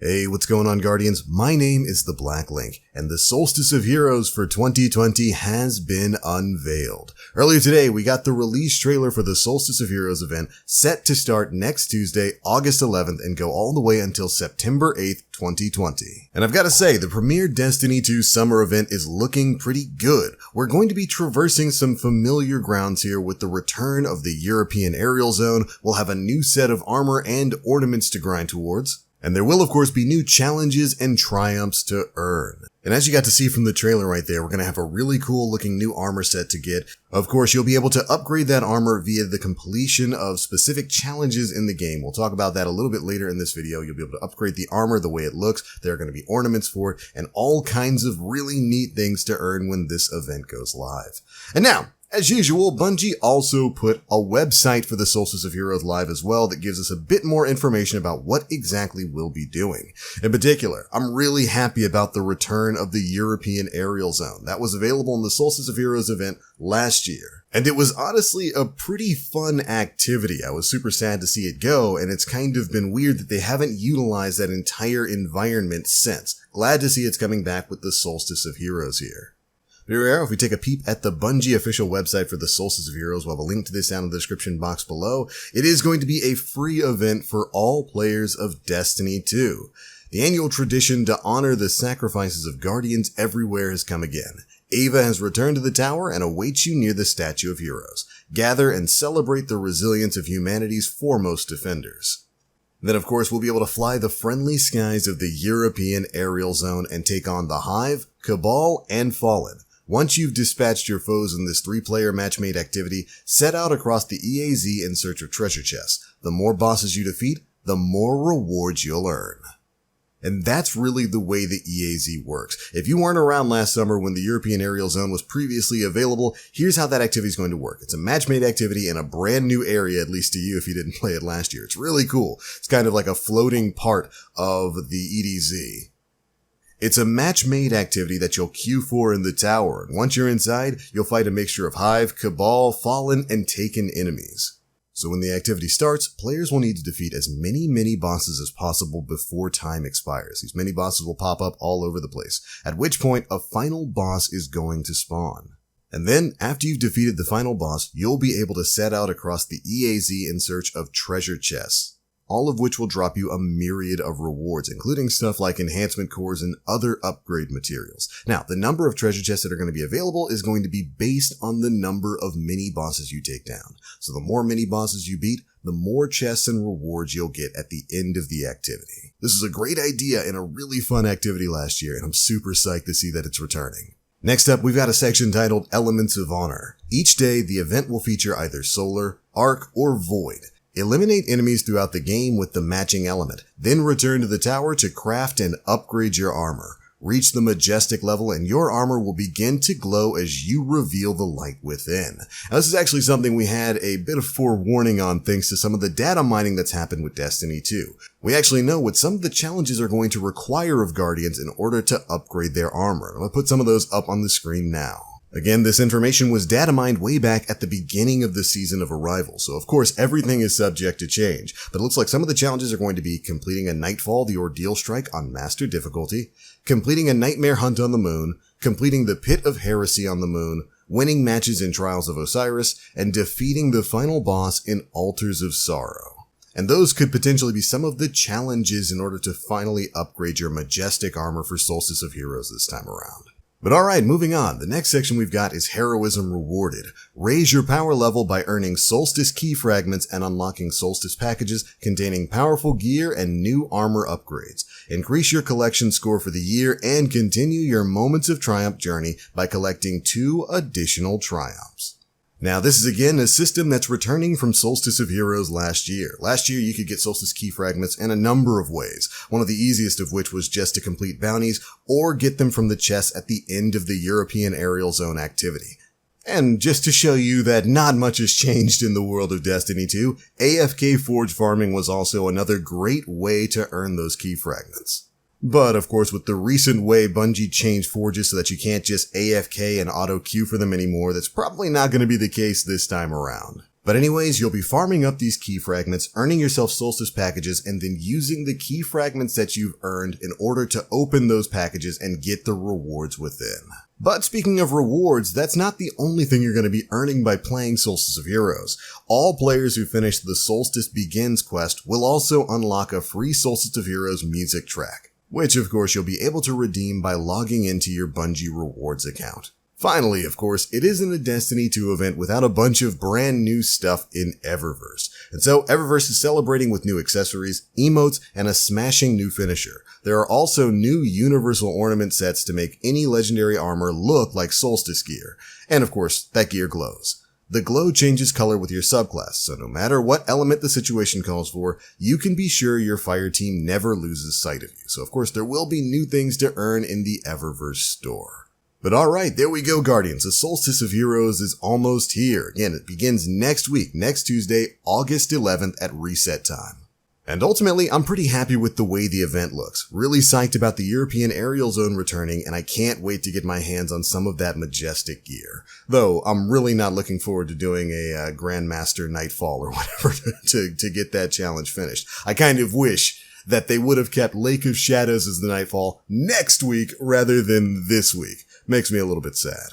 Hey, what's going on, Guardians? My name is the Black Link, and the Solstice of Heroes for 2020 has been unveiled. Earlier today, we got the release trailer for the Solstice of Heroes event set to start next Tuesday, August 11th, and go all the way until September 8th, 2020. And I've got to say, the premier Destiny 2 summer event is looking pretty good. We're going to be traversing some familiar grounds here with the return of the European aerial zone. We'll have a new set of armor and ornaments to grind towards. And there will, of course, be new challenges and triumphs to earn. And as you got to see from the trailer right there, we're going to have a really cool looking new armor set to get. Of course, you'll be able to upgrade that armor via the completion of specific challenges in the game. We'll talk about that a little bit later in this video. You'll be able to upgrade the armor the way it looks. There are going to be ornaments for it and all kinds of really neat things to earn when this event goes live. And now, as usual, Bungie also put a website for the Solstice of Heroes live as well that gives us a bit more information about what exactly we'll be doing. In particular, I'm really happy about the return of the European aerial zone. That was available in the Solstice of Heroes event last year. And it was honestly a pretty fun activity. I was super sad to see it go, and it's kind of been weird that they haven't utilized that entire environment since. Glad to see it's coming back with the Solstice of Heroes here. Here we are. If we take a peep at the Bungie official website for the Solstice of Heroes, we'll have a link to this down in the description box below. It is going to be a free event for all players of Destiny 2. The annual tradition to honor the sacrifices of Guardians everywhere has come again. Ava has returned to the tower and awaits you near the Statue of Heroes. Gather and celebrate the resilience of humanity's foremost defenders. Then, of course, we'll be able to fly the friendly skies of the European aerial zone and take on the Hive, Cabal, and Fallen. Once you've dispatched your foes in this 3-player match-made activity, set out across the EAZ in search of treasure chests. The more bosses you defeat, the more rewards you'll earn. And that's really the way the EAZ works. If you weren't around last summer when the European aerial zone was previously available, here's how that activity is going to work. It's a match-made activity in a brand new area, at least to you if you didn't play it last year. It's really cool. It's kind of like a floating part of the EAZ. It's a match-made activity that you'll queue for in the tower, and once you're inside, you'll fight a mixture of Hive, Cabal, Fallen, and Taken enemies. So when the activity starts, players will need to defeat as many mini-bosses as possible before time expires. These mini-bosses will pop up all over the place, at which point a final boss is going to spawn. And then, after you've defeated the final boss, you'll be able to set out across the EAZ in search of treasure chests, all of which will drop you a myriad of rewards, including stuff like enhancement cores and other upgrade materials. Now, the number of treasure chests that are going to be available is going to be based on the number of mini-bosses you take down. So the more mini-bosses you beat, the more chests and rewards you'll get at the end of the activity. This was a great idea and a really fun activity last year, and I'm super psyched to see that it's returning. Next up, we've got a section titled Elements of Honor. Each day, the event will feature either Solar, Arc, or Void. Eliminate enemies throughout the game with the matching element, then return to the tower to craft and upgrade your armor. Reach the Majestic level and your armor will begin to glow as you reveal the light within. Now, this is actually something we had a bit of forewarning on thanks to some of the data mining that's happened with Destiny 2. We actually know what some of the challenges are going to require of Guardians in order to upgrade their armor. I'm going to put some of those up on the screen now. Again, this information was data mined way back at the beginning of the season of Arrival, so of course everything is subject to change, but it looks like some of the challenges are going to be completing a Nightfall the Ordeal Strike on Master difficulty, completing a Nightmare Hunt on the Moon, completing the Pit of Heresy on the Moon, winning matches in Trials of Osiris, and defeating the final boss in Altars of Sorrow. And those could potentially be some of the challenges in order to finally upgrade your Majestic armor for Solstice of Heroes this time around. But alright, moving on. The next section we've got is Heroism Rewarded. Raise your power level by earning Solstice key fragments and unlocking Solstice packages containing powerful gear and new armor upgrades. Increase your collection score for the year and continue your Moments of Triumph journey by collecting 2 additional triumphs. Now, this is again a system that's returning from Solstice of Heroes last year. Last year, you could get Solstice key fragments in a number of ways, one of the easiest of which was just to complete bounties or get them from the chests at the end of the European aerial zone activity. And just to show you that not much has changed in the world of Destiny 2, AFK forge farming was also another great way to earn those key fragments. But, of course, with the recent way Bungie changed forges so that you can't just AFK and auto-queue for them anymore, that's probably not going to be the case this time around. But anyways, you'll be farming up these key fragments, earning yourself Solstice packages, and then using the key fragments that you've earned in order to open those packages and get the rewards within. But speaking of rewards, that's not the only thing you're going to be earning by playing Solstice of Heroes. All players who finish the Solstice Begins quest will also unlock a free Solstice of Heroes music track, which of course you'll be able to redeem by logging into your Bungie Rewards account. Finally, of course, it isn't a Destiny 2 event without a bunch of brand new stuff in Eververse. And so Eververse is celebrating with new accessories, emotes, and a smashing new finisher. There are also new universal ornament sets to make any legendary armor look like Solstice gear. And of course, that gear glows. The glow changes color with your subclass, so no matter what element the situation calls for, you can be sure your fire team never loses sight of you. So of course, there will be new things to earn in the Eververse store. But alright, there we go, Guardians. The Solstice of Heroes is almost here. Again, it begins next week, next Tuesday, August 11th at reset time. And ultimately, I'm pretty happy with the way the event looks. Really psyched about the European Aerial Zone returning, and I can't wait to get my hands on some of that Majestic gear. Though, I'm really not looking forward to doing a Grandmaster Nightfall or whatever to get that challenge finished. I kind of wish that they would have kept Lake of Shadows as the Nightfall next week rather than this week. Makes me a little bit sad.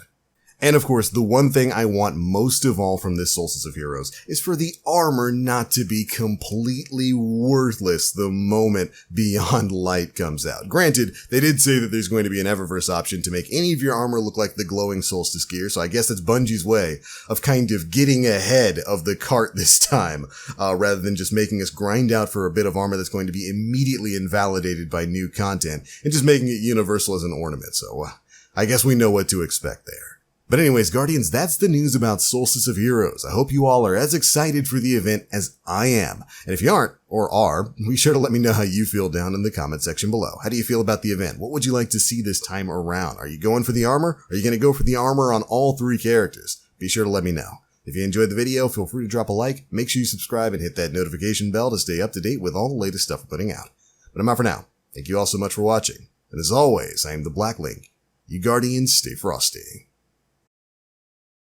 And of course, the one thing I want most of all from this Solstice of Heroes is for the armor not to be completely worthless the moment Beyond Light comes out. Granted, they did say that there's going to be an Eververse option to make any of your armor look like the glowing Solstice gear, so I guess that's Bungie's way of kind of getting ahead of the cart this time, rather than just making us grind out for a bit of armor that's going to be immediately invalidated by new content, and just making it universal as an ornament, so I guess we know what to expect there. But anyways, Guardians, that's the news about Solstice of Heroes. I hope you all are as excited for the event as I am. And if you aren't, or are, be sure to let me know how you feel down in the comment section below. How do you feel about the event? What would you like to see this time around? Are you going for the armor? Are you going to go for the armor on all three characters? Be sure to let me know. If you enjoyed the video, feel free to drop a like, make sure you subscribe, and hit that notification bell to stay up to date with all the latest stuff we're putting out. But I'm out for now. Thank you all so much for watching. And as always, I am the Black Link. You Guardians, stay frosty.